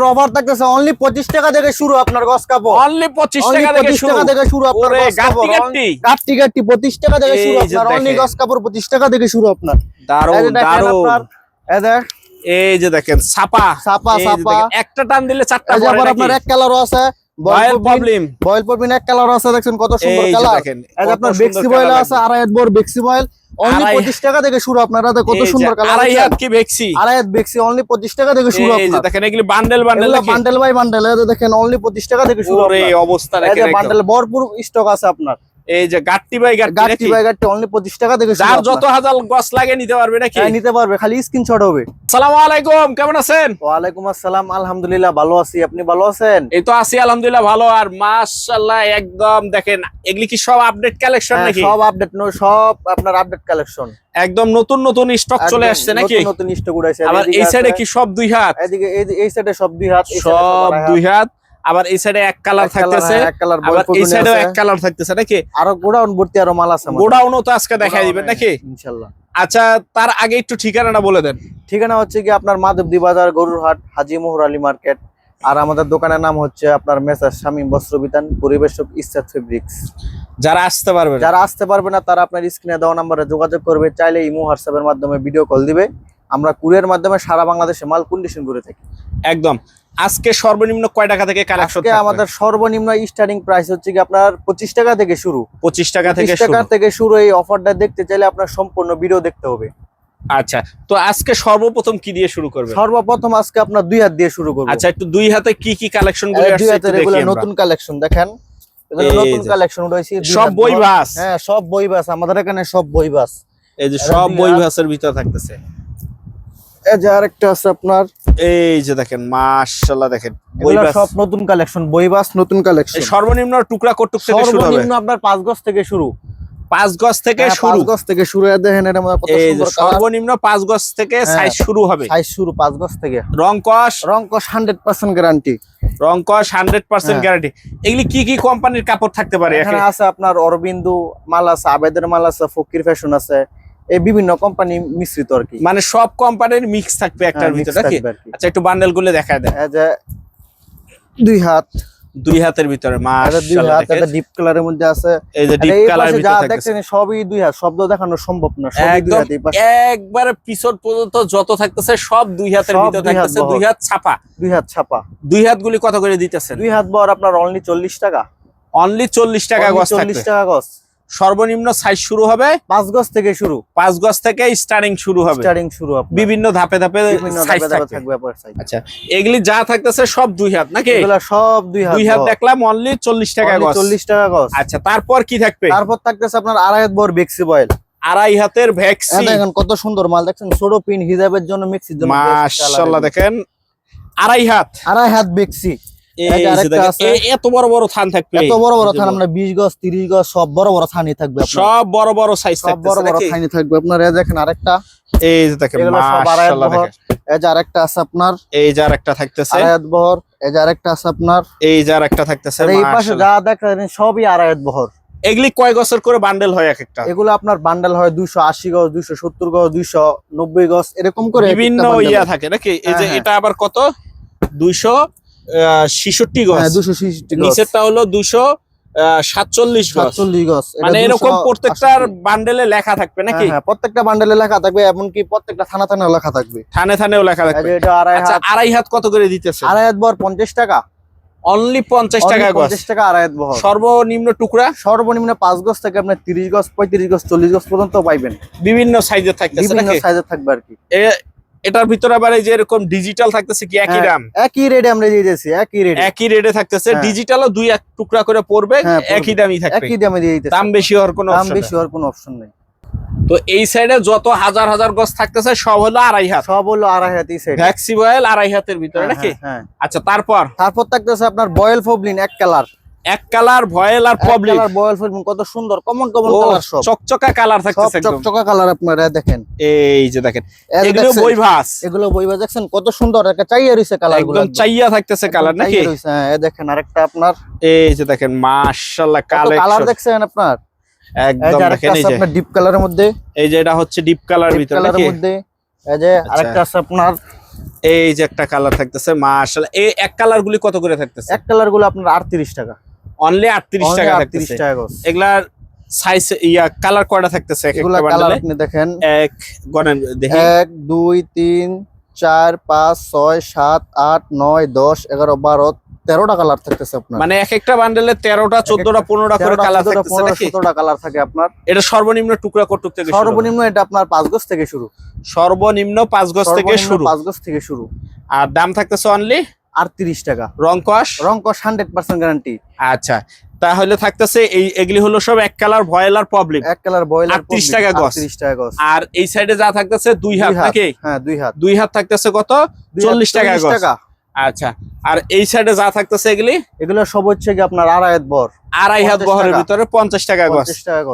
Offer থাকতেছে only 25 টাকা থেকে শুরু আপনার গস কাপড়। অনলি 25 টাকা থেকে শুরু আপনার ওরে গস কাপড়। গাট্টি 25 টাকা থেকে শুরু এই যে আপনার অনলি দেখেন। গস কাপড় 25 টাকা থেকে শুরু আপনার। দারুন দারুন। এই যে দেখেন ছাপা এই যে দেখেন, একটা টান দিলে চারটা পড়ে আবার আপনার এক কালারও আছে বয়েল প্রবলেম বয়েল প্রবলেম এক কালার আছে দেখছেন কত সুন্দর এই যে কালার। দেখেন, এই যে আপনার কত বেক্সি সুন্দর বয়েল colour আছে আড়াই হাত বড় বেক্সি বয়েল অনলি আড়াই- 25 টাকা থেকে শুরু আপনারা কত এই যে সুন্দর কালার। আড়াই হাত কি ভেক্সি আড়াই হাত বেক্সি অনলি 25 টাকা থেকে শুরু এই যে আপনার। দেখেন এগুলি বান্ডেল বান্ডেল এগুলো বান্ডেল বাই বান্ডেল দেখেন অনলি 25 টাকা থেকে শুরু ওরে আপনার। অবস্থা এই দেখেন যে একদম। বান্ডেল ভরপুর স্টক আছে আপনার। এই যে গাট্টি বাই গাট্টি গাট্টি নাকি? বাই গাট্টি অনলি 25 টাকা থেকে শুরু যার আপনার। যত হাজার গস লাগে নিতে পারবে নাকি? হ্যাঁ নিতে পারবে, খালি স্ক্রিনশট হবে। আসসালামু আলাইকুম, কেমন আছেন? ওয়ালাইকুম আসসালাম, আলহামদুলিল্লাহ ভালো আছি, আপনি ভালো আছেন? এই তো আছি আলহামদুলিল্লাহ ভালো। আর মাশাআল্লাহ একদম দেখেন এগুলি কি সব আপডেট কালেকশন হ্যাঁ, নাকি? সব আপডেট সব আপনার আপডেট কালেকশন একদম নতুন নতুন স্টক চলে আসছে নাকি? নতুন নতুন স্টক উঠাইছে। আবার এই সাইডে কি সব দুই হাত? এদিকে এই সাইডে সব দুই হাত, এই সাইডে সব আড়াই হাত। দুই হাত। আবার এই সাইডে এক কালার থাকতেছে, এক কালার আবার এই সাইডেও এক কালার থাকতেছে নাকি? আরো গোডাউন ভর্তি আরো মাল আছে আমাদের। গোডাউনও তো আজকে দেখাই দিবেন নাকি? ইনশাআল্লাহ। আচ্ছা তার আগে একটু ঠিকানাটা বলে দেন। ঠিকানা হচ্ছে কি আপনার মাধবদী বাজার, গরুরহাট, হাজী মোহর আলী মার্কেট। আর আমাদের দোকানের নাম হচ্ছে আপনার মেসার শামীম বস্ত্রবিতান, পরিবেশক ইসরাত ফেব্রিক্স। যারা আসতে পারবে যারা আসতে পারবে না তারা আপনার স্ক্রিনে দেওয়া নম্বরে যোগাযোগ করবে, চাইলে ইমো হোয়াটসঅ্যাপের মাধ্যমে ভিডিও কল দিবে। আমরা কুরিয়ার মাধ্যমে সারা বাংলাদেশে মাল কন্ডিশন করে থাকি। একদম। আজকে সর্বনিম্ন কয় টাকা থেকে কালেকশন আজকে আমাদের সর্বনিম্ন স্টার্টিং প্রাইস হচ্ছে কি আপনার 25 টাকা থেকে শুরু। 25 টাকা 25 থেকে টাকা শুরু। থেকে শুরু। এই অফারটা দেখতে চাইলে আপনার সম্পূর্ণ ভিডিও দেখতে হবে। আচ্ছা তো আজকে সর্বপ্রথম কি দিয়ে শুরু করবে? সর্বপ্রথম আজকে আপনার দুই হাত দিয়ে শুরু করব। আচ্ছা একটু দুই হাতে কি কি কালেকশন গুলো দুই আসছে একটু হাতের দেখি এগুলো আমরা। নতুন কালেকশন দেখেন, এগুলো এই নতুন যে। কালেকশন উঠাইছি। সব বই বাস। হ্যাঁ সব বই বাস, আমাদের এখানে সব বই বাস। এই যে এটা সব দুই বই হাত। ভাসের ভিতর থাকতেছে। এই যে আরেকটা আছে আপনার, এই যে দেখেন মাশাআল্লাহ দেখেন বই এগুলো বাস। সব নতুন কালেকশন, বই বাস নতুন কালেকশন। এই সর্বনিম্ন টুকরা কটুক থেকে শুরু হবে? সর্বনিম্ন আপনার 5 গজ থেকে শুরু। 5 গজ থেকে হ্যাঁ, শুরু। 5 গজ থেকে শুরু। দেখেন এর মধ্যে কত এই যে সুন্দর কালার। সর্বনিম্ন 5 গজ থেকে হ্যাঁ। সাইজ শুরু হবে। সাইজ শুরু 5 গজ থেকে। রং কস রং কস 100% গ্যারান্টি। 100% গ্যারান্টি। এগুলি কি কি কোম্পানির কাপড় থাকতে পারে? এখানে আছে আপনার অরবিন্দু মাল আছে, আবেদের মাল আছে, ফকির ফ্যাশন আছে, এই বিভিন্ন কোম্পানি মিশ্রিত আর কি। মানে সব কোম্পানির মিক্স থাকবে একটার হ্যাঁ, ভিতরে mix নাকি? থাকবে আর কি। আচ্ছা একটু বান্ডেল গুলো দেখায় দেন। এই যে দুই হাত, দুই হাতের ভিতরে এটা দুই মাশাআল্লাহ হাত, দেখেন। এটা ডিপ কালারের মধ্যে আছে। এই যে আর ডিপ এই কালার পাশে ভিতরে যা থাকতেছে। দেখছেন সবই দুই হাত, শব্দ দেখানো সম্ভব না, সবই দুই একদম হাত। এই পাশে একবারে পিছন পর্যন্ত যত থাকতেছে সব দুই হাতের সব ভিতরে দুই হাত থাকতেছে। বহর। দুই হাত ছাপা। দুই হাত ছাপা। দুই হাত গুলি কত করে দিতেছেন? দুই হাত বহর আপনার অনলি 40 টাকা। অনলি 40 টাকা গজ 40 থাকবে। টাকা গজ। সর্বনিম্ন সাইজ শুরু হবে 5 গজ থেকে শুরু। 5 গজ থেকে স্টার্টিং শুরু হবে। স্টার্টিং শুরু আপনার। বিভিন্ন ধাপে ধাপে বিভিন্ন সাইজ ধাপে ধাপে থাকবে। থাকবে আপনার সাইজ। আচ্ছা এগুলি যা থাকতেছে সব দুই হাত নাকি? এগুলা সব দুই হাত। দুই হাত দেখলাম অনলি 40 টাকা Only গজ। 40 টাকা গজ। আচ্ছা তারপর কি থাকবে? তারপর থাকতেছে আপনার আড়াই হাত বহর বেক্সি বয়েল। আড়াই হাতের ভ্যাক্সি। দেখেন কত সুন্দর মাল, দেখছেন ছোট পিন হিজাবের জন্য, মিক্সির জন্য মাশাআল্লাহ দেখেন আড়াই হাত। আড়াই হাত বেক্সি। এই এই যে যে আরেকটা দেখেন, আছে। এত বড় বড় থান থাকবে। এত বড় বড় থান, আমরা 20 গজ 30 গজ সব বড় বড় থানই থাকবে আপনার। সব বড় বড় সাইজ সব বড় থাকতেছে বড় নাকি? থানই থাকবে আপনার। এই দেখেন আরেকটা, এই যে দেখেন এগুলো সব আড়াই হাত মাশাআল্লাহ বহর। দেখেন। এই যে আরেকটা আছে আপনার এই যে আরেকটা থাকতেছে। আড়াই হাত বহর। এই যে আরেকটা আছে আপনার। এই যে আরেকটা থাকতেছে আর এই পাশে মাশাআল্লাহ। যা দেখেন সবই আড়াই হাত বহর। এগুলি কয় গজের করে বান্ডেল হয় এক একটা? এগুলো আপনার বান্ডেল হয় 280 গজ, 270 গজ, 290 গজ এরকম করে এক একটা বিভিন্ন bundle ইয়া হয়। থাকে নাকি? এই যে হ্যাঁ, এটা আবার কত? 266 গজ। হ্যাঁ 260 গজ। নিচেরটা হলো 247 গজ। 47 গজ। এটা মানে এরকম 280 প্রত্যেকটার বান্ডেলে লেখা থাকবে নাকি? হ্যাঁ, হ্যাঁ, প্রত্যেকটা বান্ডেলে লেখা থাকবে, এমনকি প্রত্যেকটা থানা থানাও লেখা থাকবে। থানে থানেও লেখা এই থাকবে। যে এটা আড়াই আচ্ছা হাত। আড়াই হাত কত করে দিতেছে? আড়াই হাত বহর 50 টাকা। অনলি 50 টাকা Only গজ। 50 টাকা আড়াই হাত বহর। সর্বনিম্ন টুকরা সর্বনিম্ন 5 গজ থেকে আপনি 30 গজ, 35 গজ, 40 গজ পর্যন্ত পাইবেন। বিভিন্ন সাইজের থাকতেছে বিভিন্ন নাকি? সাইজের থাকবে আর কি। এটার ভিতরে আবার এই যে এরকম ডিজিটাল থাকতেছে কি একই হ্যাঁ, দাম? একই রেটে আমরা দিয়ে দিয়েছি, একই রেটে। একই রেটে থাকতেছে। হ্যাঁ। ডিজিটালও দুই এক টুকরা করে পড়বে, হ্যাঁ, পড়বে। একই দামই থাকবে। একই দামে দিয়ে দিতেছি। দাম বেশি হওয়ার কোনো দাম অপশন বেশি হওয়ার কোনো অপশন নেই। তো এই সাইডে যত হাজার হাজার গজ থাকতেছে সব হলো আড়াই হাত। সব হলো আড়াই হাত এই সাইড। ভ্যাক্সি বয়েল আড়াই হাতের ভিতরে নাকি? হ্যাঁ। আচ্ছা তারপর তারপর থাকতেছে আপনার বয়েল ফবলিন এক কালার। এক কালার ভয়েল আর প্রবলেম। কালার বয়েল ফবলিন কত সুন্দর, কমন কমন কালার সব। চকচকা কালার সব থাকতেছে একদম। চকচকা কালার আপনারা দেখেন। এই যে দেখেন এই যে এগুলো দেখছেন, বই ভাস। এগুলো বইবা দেখছেন কত সুন্দর একটা চাইয়া রইছে কালার গুলো। একদম চাইয়া থাকতেছে কালার নাকি? হ্যাঁ এই দেখেন আরেকটা আপনার। এই যে দেখেন মাশাআল্লাহ কত কালার কালেকশন দেখছেন আপনার। এই একদম যে দেখেন। আরেকটা এই আছে যে আপনার ডিপ কালারের মধ্যে। এই যে এটা হচ্ছে ডিপ কালার ডিপ ভিতরে কালারের নাকি? মধ্যে। এই যে আরেকটা আছে আপনার এই যে একটা কালার থাকতেছে মাশাআল্লাহ। এই এক কালার গুলি কত করে থাকতেছে? এক কালার গুলো আপনার 38 টাকা, অনলি 38 টাকা থাকতেছে। 38 টাকা গজ। এগুলার সাইজ কালার কয়টা থাকতেছে এক এগুলা একটা কালার বান্ডেলে? আপনি দেখেন, এক গণেন দেখি। 1 2 3 4 5 6 7 8 9 10 11 12 13টা কালার থাকতেছে আপনার। মানে এক একটা বান্ডেলে 13টা 14টা 15টা করে কালার থাকতেছে নাকি? 17টা কালার থাকে আপনার। এটা সর্বনিম্ন টুকরা কটুক থেকে শুরু? সর্বনিম্ন এটা আপনার 5 গজ থেকে শুরু। সর্বনিম্ন 5 গজ থেকে শুরু। 5 গজ থেকে শুরু। আর দাম থাকতেছে অনলি 38 টাকা। রং কস? রং কস 100% গ্যারান্টি। আচ্ছা, তাহলে থাকতেছে এগুলি হলো সব এক কালার ভয়েলার প্রবলেম। এক কালার বয়লার 38 টাকা গজ। 38 টাকা গজ। আর এই সাইডে যা থাকতেছে দুই হাত নাকি? হ্যাঁ, 2 হাত। 2 হাত থাকতেছে কত? 40 টাকা গজ। আচ্ছা, আর এই সাইডে যা থাকতেছে এগুলি? এগুলো সব হচ্ছে কি আপনার আড়াই হাত বহর। আড়াই হাত বহরের ভিতরে 50 টাকা গজ। 50 টাকা গজ।